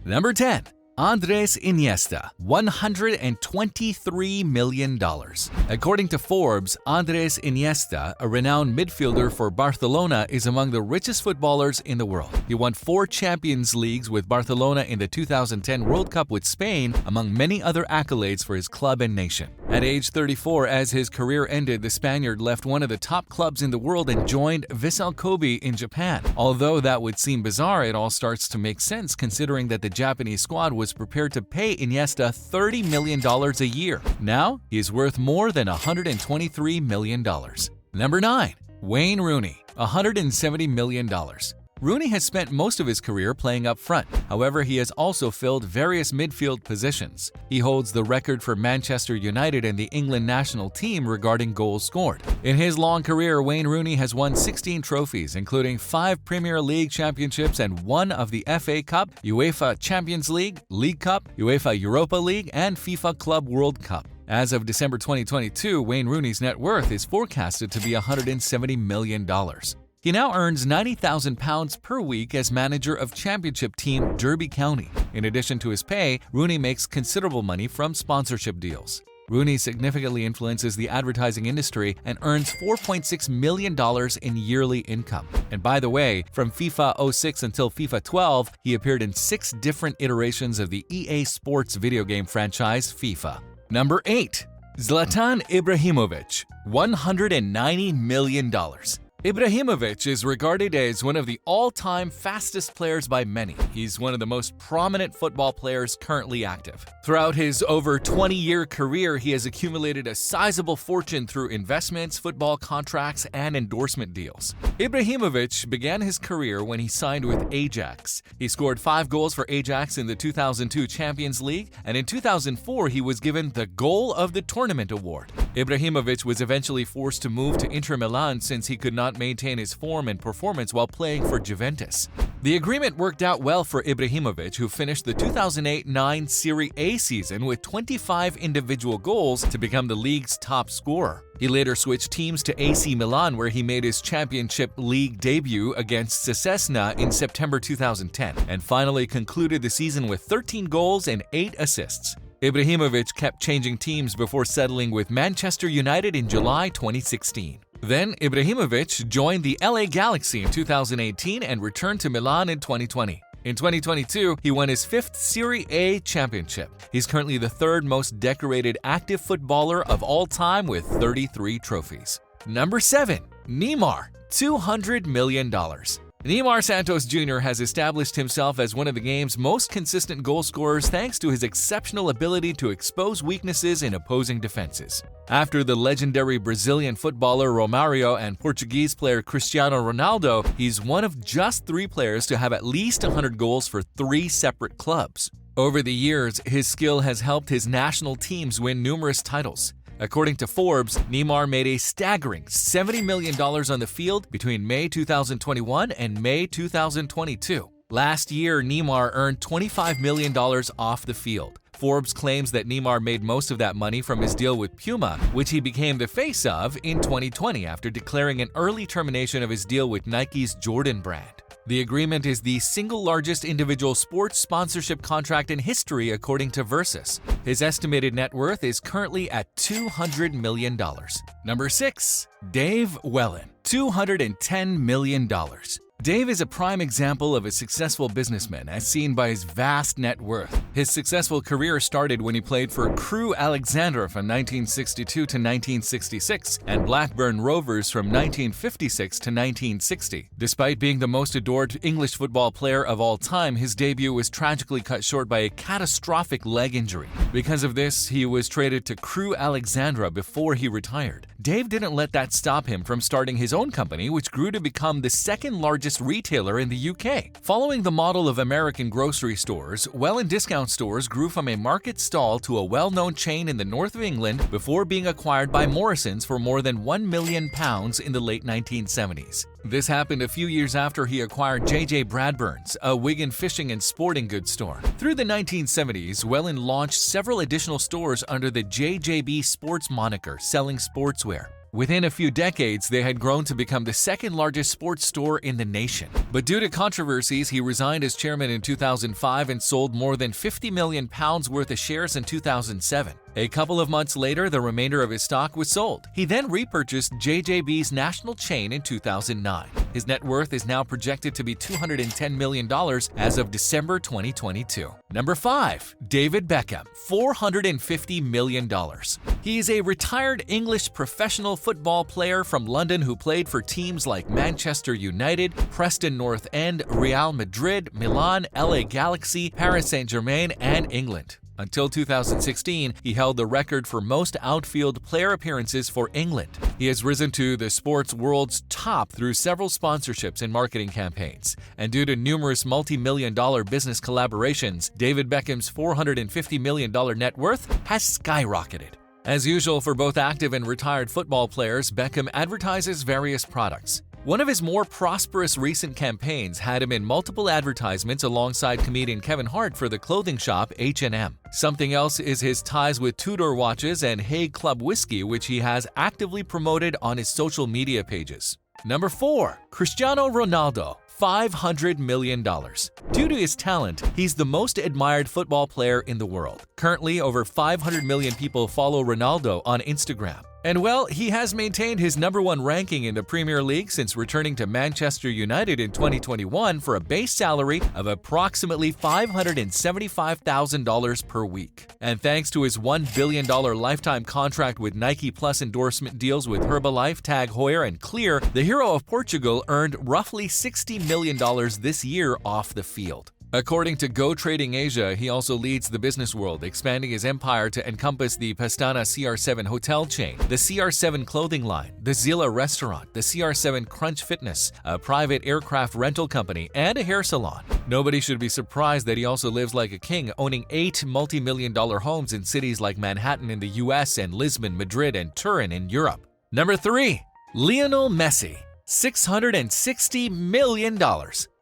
Number 10. Andres Iniesta, $123 million. According to Forbes, Andres Iniesta, a renowned midfielder for Barcelona, is among the richest footballers in the world. He won 4 Champions Leagues with Barcelona in the 2010 World Cup with Spain, among many other accolades for his club and nation. At age 34, as his career ended, the Spaniard left one of the top clubs in the world and joined Vissel Kobe in Japan. Although that would seem bizarre, it all starts to make sense considering that the Japanese squad was prepared to pay Iniesta $30 million a year. Now, he is worth more than $123 million. Number 9. Wayne Rooney, $170 million. Rooney has spent most of his career playing up front. However, he has also filled various midfield positions. He holds the record for Manchester United and the England national team regarding goals scored. In his long career, Wayne Rooney has won 16 trophies, including 5 Premier League championships and 1 of the FA Cup, UEFA Champions League, League Cup, UEFA Europa League, and FIFA Club World Cup. As of December 2022, Wayne Rooney's net worth is forecasted to be $170 million. He now earns £90,000 per week as manager of championship team Derby County. In addition to his pay, Rooney makes considerable money from sponsorship deals. Rooney significantly influences the advertising industry and earns $4.6 million in yearly income. And by the way, from FIFA 06 until FIFA 12, he appeared in 6 different iterations of the EA Sports video game franchise FIFA. Number 8. Zlatan Ibrahimovic, $190 million. Ibrahimovic is regarded as one of the all-time fastest players by many. He's one of the most prominent football players currently active. Throughout his over 20-year career, he has accumulated a sizable fortune through investments, football contracts, and endorsement deals. Ibrahimovic began his career when he signed with Ajax. He scored 5 goals for Ajax in the 2002 Champions League, and in 2004 he was given the Goal of the Tournament award. Ibrahimovic was eventually forced to move to Inter Milan since he could not maintain his form and performance while playing for Juventus. The agreement worked out well for Ibrahimovic, who finished the 2008-09 Serie A season with 25 individual goals to become the league's top scorer. He later switched teams to AC Milan, where he made his Championship League debut against Cesena in September 2010, and finally concluded the season with 13 goals and 8 assists. Ibrahimovic kept changing teams before settling with Manchester United in July 2016. Then Ibrahimovic joined the LA Galaxy in 2018 and returned to Milan in 2020. In 2022, he won his 5th Serie A championship. He's currently the 3rd most decorated active footballer of all time with 33 trophies. Number 7. Neymar, $200 million. Neymar Santos Jr. has established himself as one of the game's most consistent goal scorers thanks to his exceptional ability to expose weaknesses in opposing defenses. After the legendary Brazilian footballer Romário and Portuguese player Cristiano Ronaldo, he's one of just 3 players to have at least 100 goals for 3 separate clubs. Over the years, his skill has helped his national teams win numerous titles. According to Forbes, Neymar made a staggering $70 million on the field between May 2021 and May 2022. Last year, Neymar earned $25 million off the field. Forbes claims that Neymar made most of that money from his deal with Puma, which he became the face of in 2020 after declaring an early termination of his deal with Nike's Jordan brand. The agreement is the single largest individual sports sponsorship contract in history, according to Versus. His estimated net worth is currently at $200 million. Number 6. Dave Whelan, $210 million. Dave is a prime example of a successful businessman as seen by his vast net worth. His successful career started when he played for Crewe Alexandra from 1962 to 1966 and Blackburn Rovers from 1956 to 1960. Despite being the most adored English football player of all time, his debut was tragically cut short by a catastrophic leg injury. Because of this, he was traded to Crewe Alexandra before he retired. Dave didn't let that stop him from starting his own company, which grew to become the second largest retailer in the UK. Following the model of American grocery stores, Whelan discount stores grew from a market stall to a well-known chain in the north of England before being acquired by Morrisons for more than £1 million in the late 1970s. This happened a few years after he acquired J.J. Bradburn's, a Wigan fishing and sporting goods store. Through the 1970s, Whelan launched several additional stores under the JJB Sports moniker, selling sportswear. Within a few decades, they had grown to become the second largest sports store in the nation. But due to controversies, he resigned as chairman in 2005 and sold more than £50 million worth of shares in 2007. A couple of months later, the remainder of his stock was sold. He then repurchased JJB's national chain in 2009. His net worth is now projected to be $210 million as of December 2022. Number 5. David Beckham, $450 million. He is a retired English professional football player from London who played for teams like Manchester United, Preston North End, Real Madrid, Milan, LA Galaxy, Paris Saint-Germain, and England. Until 2016, he held the record for most outfield player appearances for England. He has risen to the sports world's top through several sponsorships and marketing campaigns. And due to numerous multi-million-dollar business collaborations, David Beckham's $450 million net worth has skyrocketed. As usual for both active and retired football players, Beckham advertises various products. One of his more prosperous recent campaigns had him in multiple advertisements alongside comedian Kevin Hart for the clothing shop H&M. Something else is his ties with Tudor watches and Hague Club whiskey, which he has actively promoted on his social media pages. Number 4. Cristiano Ronaldo, $500 million. Due to his talent, he's the most admired football player in the world. Currently, over 500 million people follow Ronaldo on Instagram. And well, he has maintained his #1 ranking in the Premier League since returning to Manchester United in 2021 for a base salary of approximately $575,000 per week. And thanks to his $1 billion lifetime contract with Nike Plus endorsement deals with Herbalife, Tag Heuer, and Clear, the hero of Portugal earned roughly $60 million this year off the field. According to Go Trading Asia, he also leads the business world, expanding his empire to encompass the Pastana CR7 hotel chain, the CR7 clothing line, the Zilla restaurant, the CR7 Crunch Fitness, a private aircraft rental company, and a hair salon. Nobody should be surprised that he also lives like a king, owning 8 multi-million-dollar homes in cities like Manhattan in the US and Lisbon, Madrid, and Turin in Europe. Number 3. Lionel Messi, $660 million.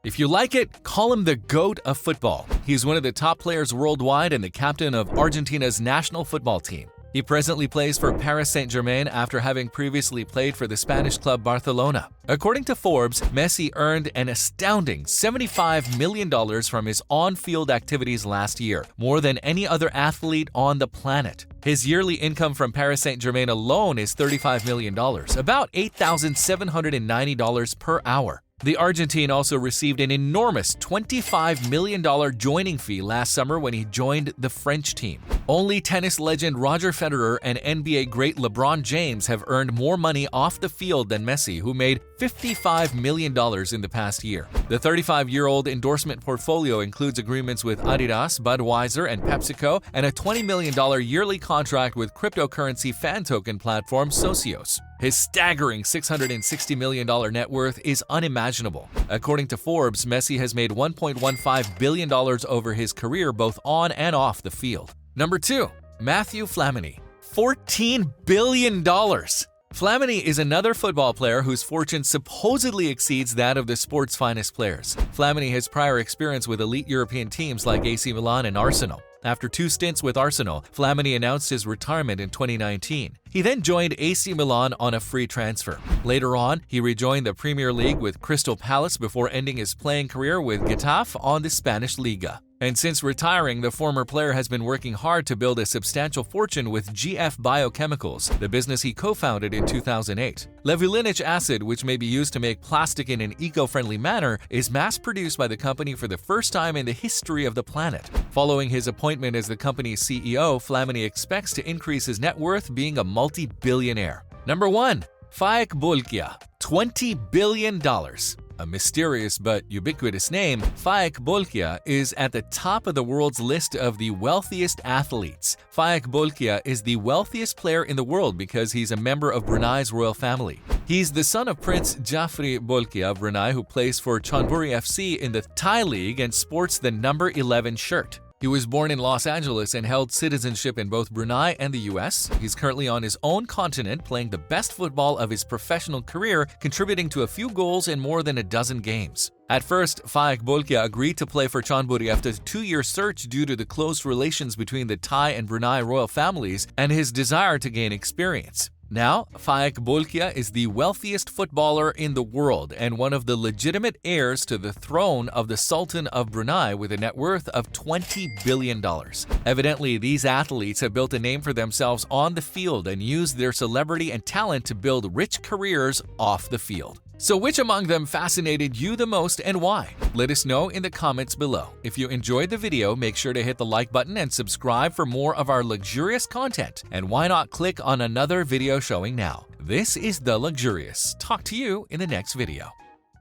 If you like it, call him the GOAT of football. He's one of the top players worldwide and the captain of Argentina's national football team. He presently plays for Paris Saint-Germain after having previously played for the Spanish club Barcelona. According to Forbes, Messi earned an astounding $75 million from his on-field activities last year, more than any other athlete on the planet. His yearly income from Paris Saint-Germain alone is $35 million, about $8,790 per hour. The Argentine also received an enormous $25 million joining fee last summer when he joined the French team. Only tennis legend Roger Federer and NBA great LeBron James have earned more money off the field than Messi, who made $55 million in the past year. The 35-year-old endorsement portfolio includes agreements with Adidas, Budweiser, and PepsiCo, and a $20 million yearly contract with cryptocurrency fan token platform Socios. His staggering $660 million net worth is unimaginable. According to Forbes, Messi has made $1.15 billion over his career both on and off the field. Number 2. Mathieu Flamini, $14 billion. Flamini is another football player whose fortune supposedly exceeds that of the sport's finest players. Flamini has prior experience with elite European teams like AC Milan and Arsenal. After 2 stints with Arsenal, Flamini announced his retirement in 2019. He then joined AC Milan on a free transfer. Later on, he rejoined the Premier League with Crystal Palace before ending his playing career with Getafe on the Spanish Liga. And since retiring, the former player has been working hard to build a substantial fortune with GF Biochemicals, the business he co-founded in 2008. Levulinic acid, which may be used to make plastic in an eco-friendly manner, is mass-produced by the company for the first time in the history of the planet. Following his appointment as the company's CEO, Flamini expects to increase his net worth, being a multi-billionaire. Number 1. Faiq Bolkiah, $20 billion. A mysterious but ubiquitous name, Faiq Bolkiah is at the top of the world's list of the wealthiest athletes. Faiq Bolkiah is the wealthiest player in the world because he's a member of Brunei's royal family. He's the son of Prince Jaffrey Bolkiah of Brunei, who plays for Chonburi FC in the Thai League and sports the number 11 shirt. He was born in Los Angeles and held citizenship in both Brunei and the US. He's currently on his own continent playing the best football of his professional career, contributing to a few goals in more than a dozen games. At first, Faiq Bolkiah agreed to play for Chonburi after a 2-year search due to the close relations between the Thai and Brunei royal families and his desire to gain experience. Now, Faiq Bolkiah is the wealthiest footballer in the world and one of the legitimate heirs to the throne of the Sultan of Brunei with a net worth of $20 billion. Evidently, these athletes have built a name for themselves on the field and used their celebrity and talent to build rich careers off the field. So which among them fascinated you the most and why? Let us know in the comments below. If you enjoyed the video, make sure to hit the like button and subscribe for more of our luxurious content. And why not click on another video showing now? This is The Luxurious. Talk to you in the next video.